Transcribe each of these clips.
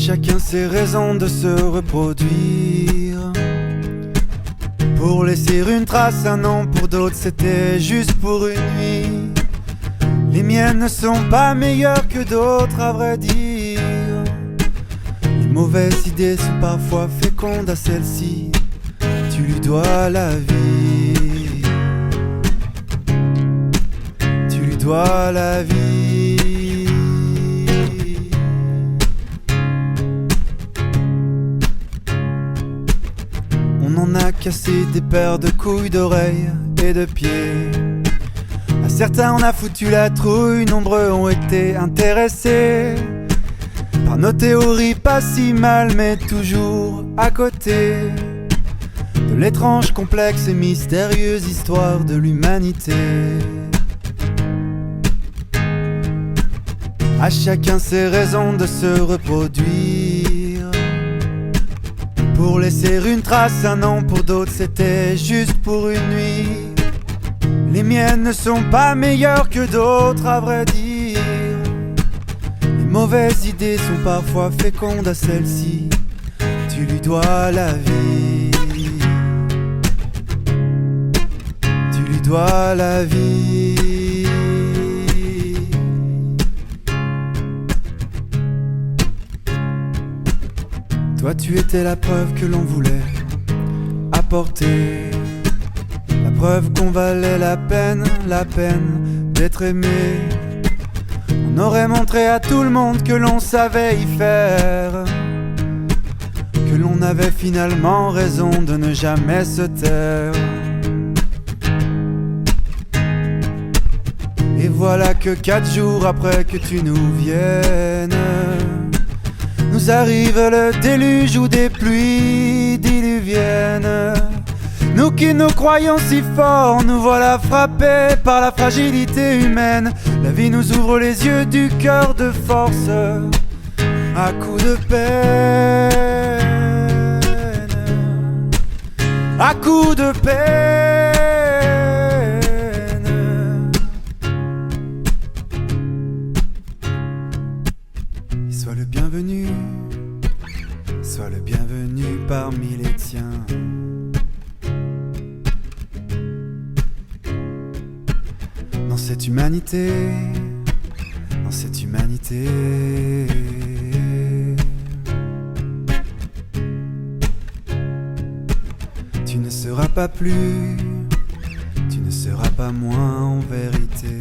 chacun ses raisons de se reproduire. Pour laisser une trace, un nom, pour d'autres c'était juste pour une nuit. Les miennes ne sont pas meilleures que d'autres, à vrai dire. Les mauvaises idées sont parfois fécondes, à celle-ci tu lui dois la vie. Tu lui dois la vie. On en a cassé des paires de couilles, d'oreilles et de pieds. À certains on a foutu la trouille, nombreux ont été intéressés par nos théories pas si mal, mais toujours à côté de l'étrange, complexe et mystérieuse histoire de l'humanité. À chacun ses raisons de se reproduire. Pour laisser une trace, un nom, pour d'autres c'était juste pour une nuit. Les miennes ne sont pas meilleures que d'autres, à vrai dire. Les mauvaises idées sont parfois fécondes, à celle-ci tu lui dois la vie. Tu lui dois la vie. Toi tu étais la preuve que l'on voulait apporter, la preuve qu'on valait la peine d'être aimé. On aurait montré à tout le monde que l'on savait y faire, que l'on avait finalement raison de ne jamais se taire. Et voilà que 4 jours après que tu nous viennes, nous arrive le déluge ou des pluies diluviennes. Nous qui nous croyons si forts, nous voilà frappés par la fragilité humaine. La vie nous ouvre les yeux du cœur de force, à coups de peine, à coups de peine. Sois le bienvenu, sois le bienvenu parmi les tiens. Dans cette humanité, dans cette humanité. Tu ne seras pas plus, tu ne seras pas moins en vérité.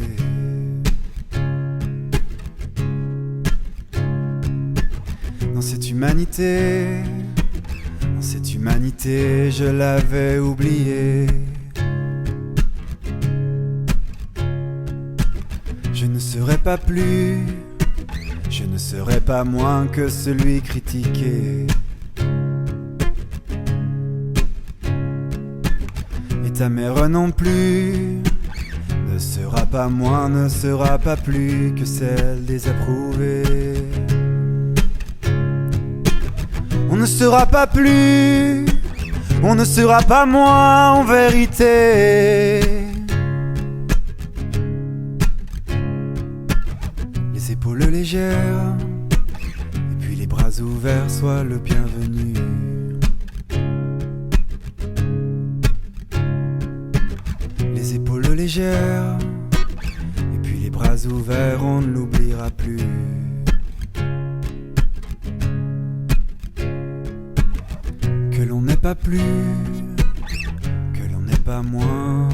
Dans cette humanité, je l'avais oublié. Je ne serai pas plus, je ne serai pas moins que celui critiqué. Et ta mère non plus ne sera pas moins, ne sera pas plus que celle des approuvés. On ne sera pas plus, on ne sera pas moins en vérité. Les épaules légères, et puis les bras ouverts, sois le bienvenu. Les épaules légères, et puis les bras ouverts, on ne l'oubliera plus. Que l'on n'est pas plus, que l'on n'est pas moins.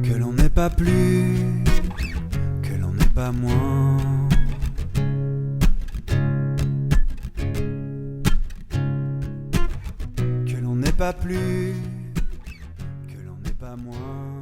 Que l'on n'est pas plus, que l'on n'est pas moins. Que l'on n'est pas plus, que l'on n'est pas moins.